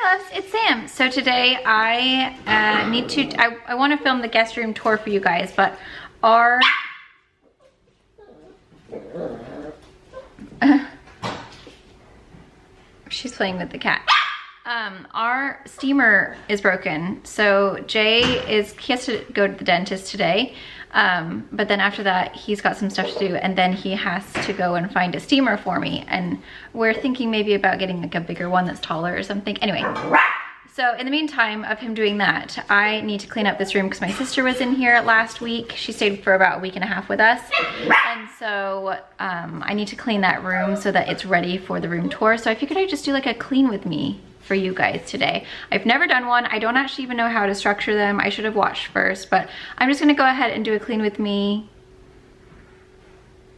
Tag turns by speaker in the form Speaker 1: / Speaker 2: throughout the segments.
Speaker 1: Puffs, it's Sam. So today I I want to film the guest room tour for you guys, but our she's playing with the cat. Our steamer is broken, so he has to go to the dentist today, but then after that he's got some stuff to do, and then he has to go and find a steamer for me, and we're thinking maybe about getting like a bigger one that's taller or something. Anyway, so in the meantime of him doing that, I need to clean up this room because my sister was in here last week. She stayed for about a week and a half with us, and so I need to clean that room so that it's ready for the room tour. So I figured I'd just do like a clean with me for you guys today. I've never done one. I don't actually even know how to structure them. I should have watched first, but I'm just gonna go ahead and do a clean with me,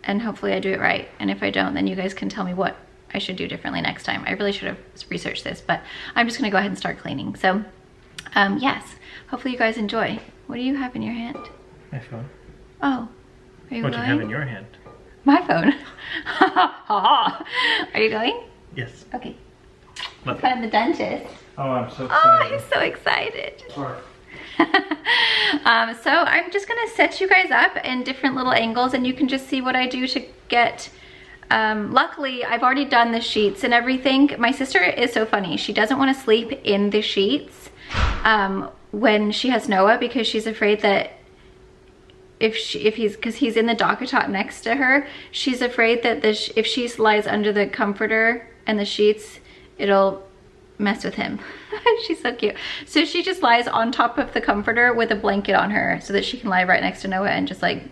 Speaker 1: and hopefully I do it right. And if I don't, then you guys can tell me what I should do differently next time. I really should have researched this, but I'm just gonna go ahead and start cleaning. So yes, hopefully you guys enjoy. What do you have in your hand?
Speaker 2: My phone.
Speaker 1: Oh, are you
Speaker 2: What do
Speaker 1: going?
Speaker 2: you have in your hand?
Speaker 1: My phone. Are you going?
Speaker 2: Yes.
Speaker 1: Okay.
Speaker 2: What?
Speaker 1: Find the dentist.
Speaker 2: Oh, I'm so
Speaker 1: Oh,
Speaker 2: excited.
Speaker 1: he's so excited.
Speaker 2: Sorry.
Speaker 1: So I'm just gonna set you guys up in different little angles, and you can just see what I do to get, luckily I've already done the sheets and everything. My sister is so funny. She doesn't want to sleep in the sheets when she has Noah, because she's afraid that because he's in the docker top next to her, she's afraid that if she lies under the comforter and the sheets, it'll mess with him. She's so cute. So she just lies on top of the comforter with a blanket on her so that she can lie right next to Noah, and just like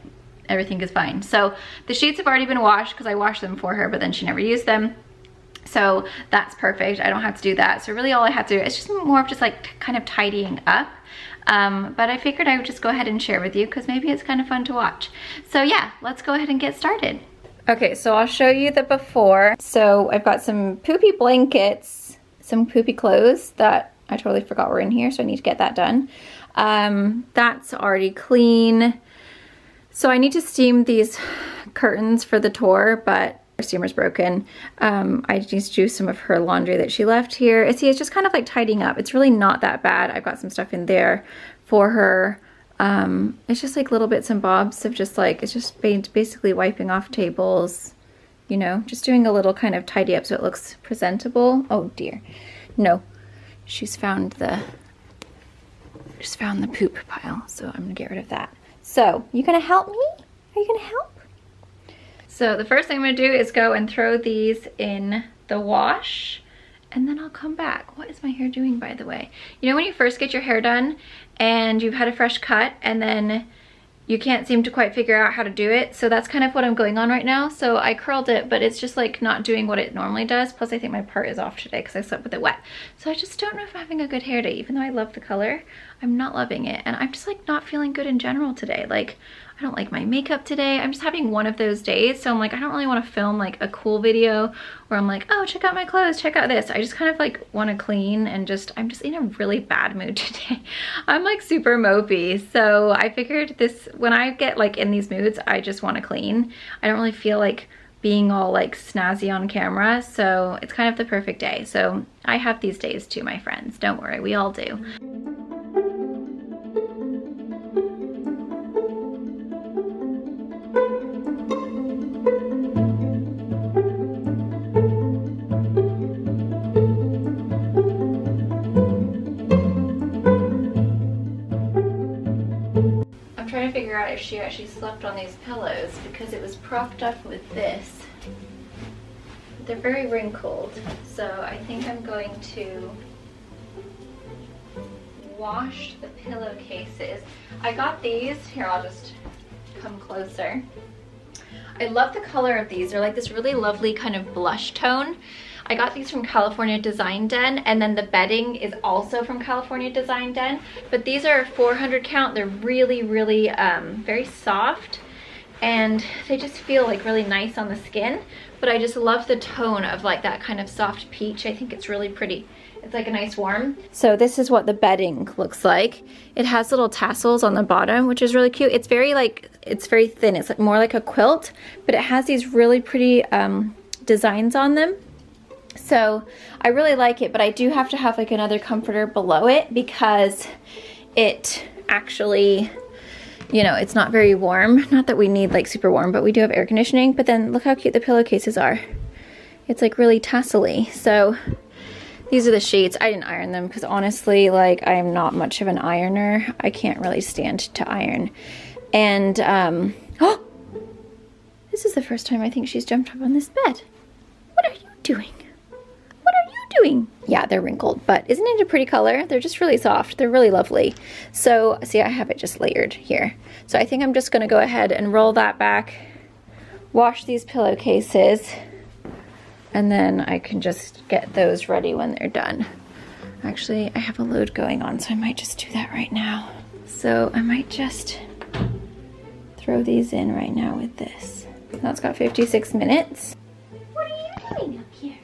Speaker 1: everything is fine. So the sheets have already been washed because I washed them for her, but then she never used them. So that's perfect. I don't have to do that. So really all I have to do is just more of just like kind of tidying up. But I figured I would just go ahead and share with you because maybe it's kind of fun to watch. So yeah, let's go ahead and get started. Okay, so I'll show you the before. So I've got some poopy blankets, some poopy clothes that I totally forgot were in here, so I need to get that done. That's already clean. So I need to steam these curtains for the tour, but her steamer's broken. I need to do some of her laundry that she left here. See, it's just kind of like tidying up. It's really not that bad. I've got some stuff in there for her. It's just like little bits and bobs of just like, it's just basically wiping off tables, you know, just doing a little kind of tidy up so it looks presentable. Oh dear. No, she's found the poop pile, so I'm gonna get rid of that. So, you gonna help me? Are you gonna help? So the first thing I'm gonna do is go and throw these in the wash, and then I'll come back. What is my hair doing, by the way? You know when you first get your hair done and you've had a fresh cut and then you can't seem to quite figure out how to do it? So that's kind of what I'm going on right now. So I curled it, but it's just like not doing what it normally does. Plus I think my part is off today because I slept with it wet. So I just don't know if I'm having a good hair day. Even though I love the color, I'm not loving it. And I'm just like not feeling good in general today. Like I don't like my makeup today. I'm just having one of those days. So I'm like, I don't really want to film like a cool video where I'm like, oh, check out my clothes, check out this. I just kind of like want to clean and I'm just in a really bad mood today. I'm like super mopey. So I figured when I get like in these moods, I just want to clean. I don't really feel like being all like snazzy on camera. So it's kind of the perfect day. So I have these days too, my friends. Don't worry, we all do. Figure out if she actually slept on these pillows because it was propped up with this. They're very wrinkled, so I think I'm going to wash the pillowcases. I got these, here I'll just come closer. I love the color of these. They're like this really lovely kind of blush tone. I got these from California Design Den, and then the bedding is also from California Design Den. But these are 400 count. They're really, really very soft, and they just feel like really nice on the skin. But I just love the tone of like that kind of soft peach. I think it's really pretty. It's like a nice warm. So this is what the bedding looks like. It has little tassels on the bottom, which is really cute. It's very thin. It's like more like a quilt, but it has these really pretty designs on them. So I really like it, but I do have to have like another comforter below it because it actually, you know, it's not very warm. Not that we need like super warm, but we do have air conditioning. But then look how cute the pillowcases are. It's like really tassel-y. So these are the sheets. I didn't iron them because honestly, like, I am not much of an ironer. I can't really stand to iron. And, oh, this is the first time I think she's jumped up on this bed. What are you doing? What are you doing? Yeah, they're wrinkled, but isn't it a pretty color? They're just really soft. They're really lovely. So, see, I have it just layered here. So I think I'm just gonna go ahead and roll that back, wash these pillowcases, and then I can just get those ready when they're done. Actually, I have a load going on, so I might just do that right now. So I might just throw these in right now with this. Now it's got 56 minutes. What are you doing up here?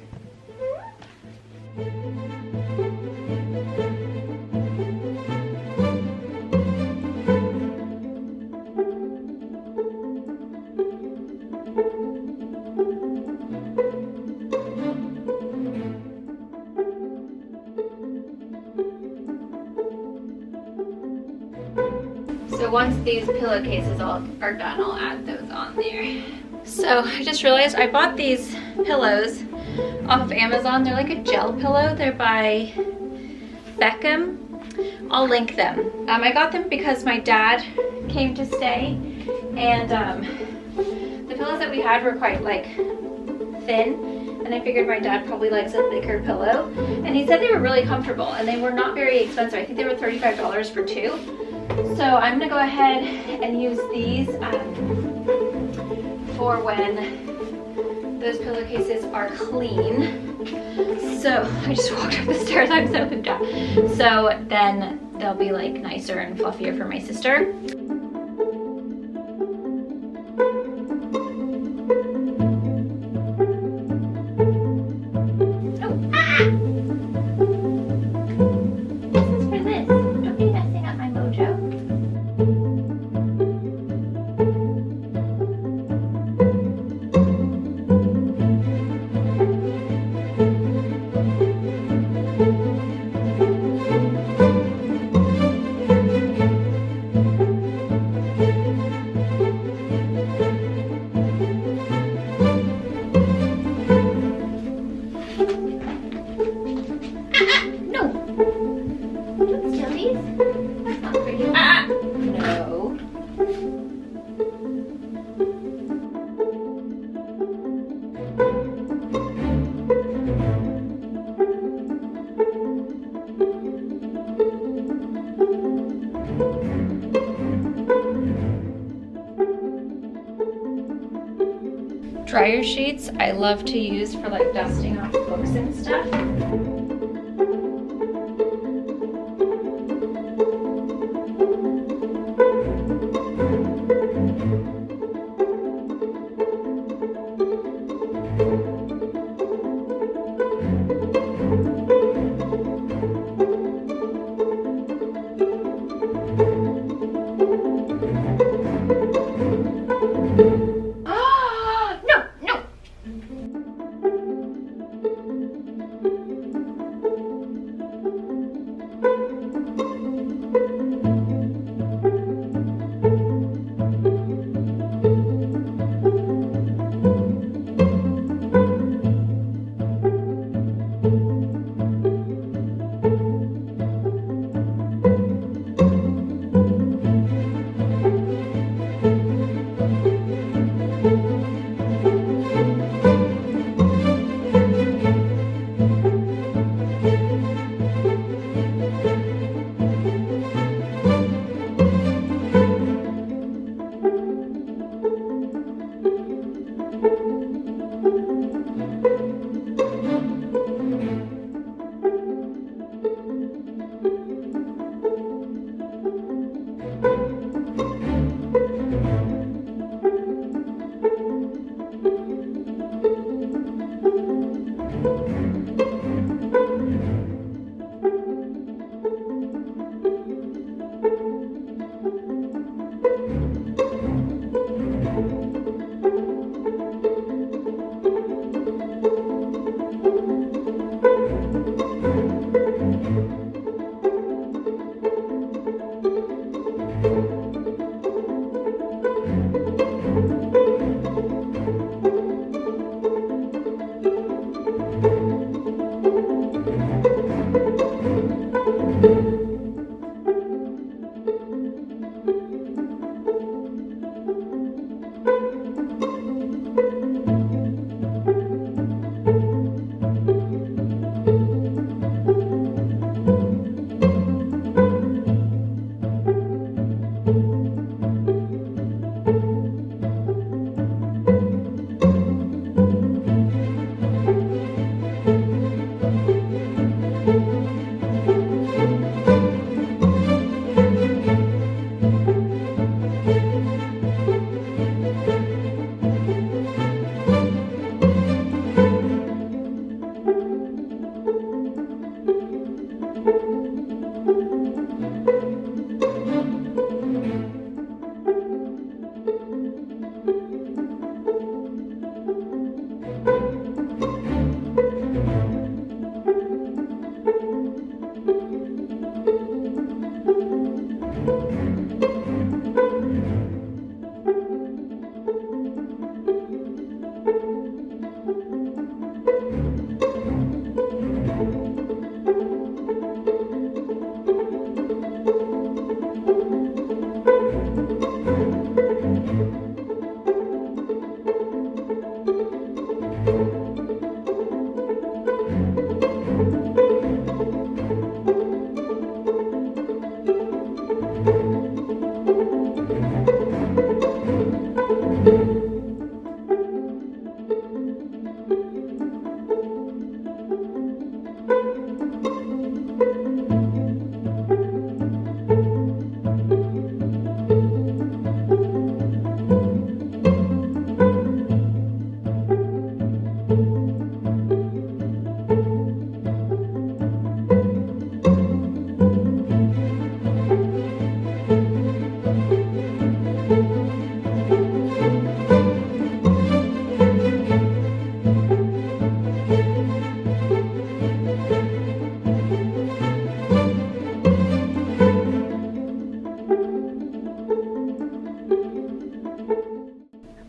Speaker 1: So once these pillowcases all are done, I'll add those on there. So I just realized I bought these pillows off of Amazon. They're like a gel pillow. They're by Beckham. I'll link them. I got them because my dad came to stay, and the pillows that we had were quite like thin, and I figured my dad probably likes a thicker pillow. And he said they were really comfortable, and they were not very expensive. I think they were $35 for two. So I'm gonna go ahead and use these for when those pillowcases are clean. So I just walked up the stairs, I'm so pooped out. So then they'll be like nicer and fluffier for my sister. Oh, ah! This is for this. Don't be messing up my mojo. Dryer sheets I love to use for like dusting off books and stuff.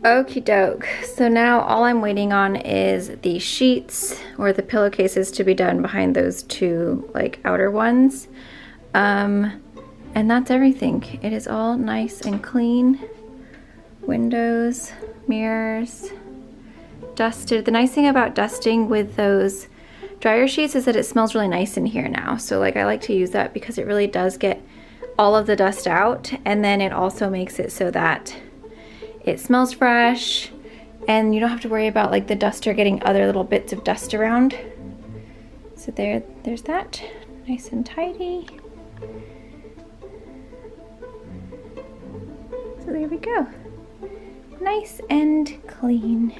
Speaker 1: Okie doke. So now all I'm waiting on is the sheets or the pillowcases to be done behind those two like outer ones. And that's everything. It is all nice and clean. Windows, mirrors, dusted. The nice thing about dusting with those dryer sheets is that it smells really nice in here now. So like I like to use that because it really does get all of the dust out, and then it also makes it so that it smells fresh and you don't have to worry about like the duster getting other little bits of dust around. So there's that, nice and tidy. So there we go, nice and clean.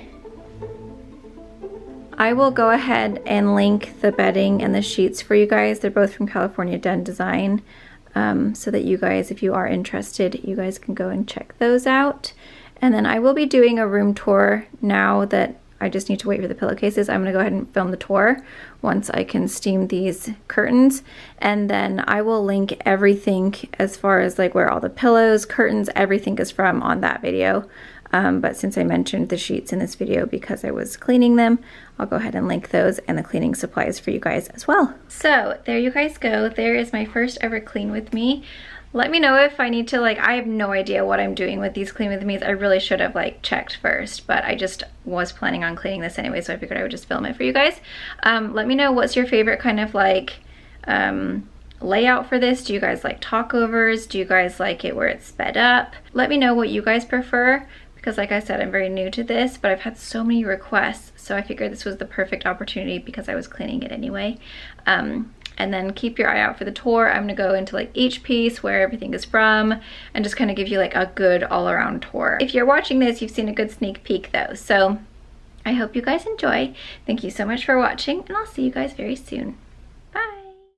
Speaker 1: I will go ahead and link the bedding and the sheets for you guys. They're both from California Den Design, so that you guys, if you are interested, you guys can go and check those out. And then I will be doing a room tour now that I just need to wait for the pillowcases. I'm gonna go ahead and film the tour once I can steam these curtains. And then I will link everything as far as like where all the pillows, curtains, everything is from on that video. But since I mentioned the sheets in this video because I was cleaning them, I'll go ahead and link those and the cleaning supplies for you guys as well. So there you guys go. There is my first ever clean with me. Let me know if I need to, like, I have no idea what I'm doing with these clean with me's. I really should have like checked first, but I just was planning on cleaning this anyway, so I figured I would just film it for you guys. Let me know what's your favorite kind of like layout for this. Do you guys like talkovers? Do you guys like it where it's sped up? Let me know what you guys prefer, because like I said, I'm very new to this, but I've had so many requests, so I figured this was the perfect opportunity because I was cleaning it anyway. And then keep your eye out for the tour. I'm gonna go into like each piece, where everything is from, and just kind of give you like a good all-around tour. If you're watching this, you've seen a good sneak peek though. So I hope you guys enjoy. Thank you so much for watching, and I'll see you guys very soon.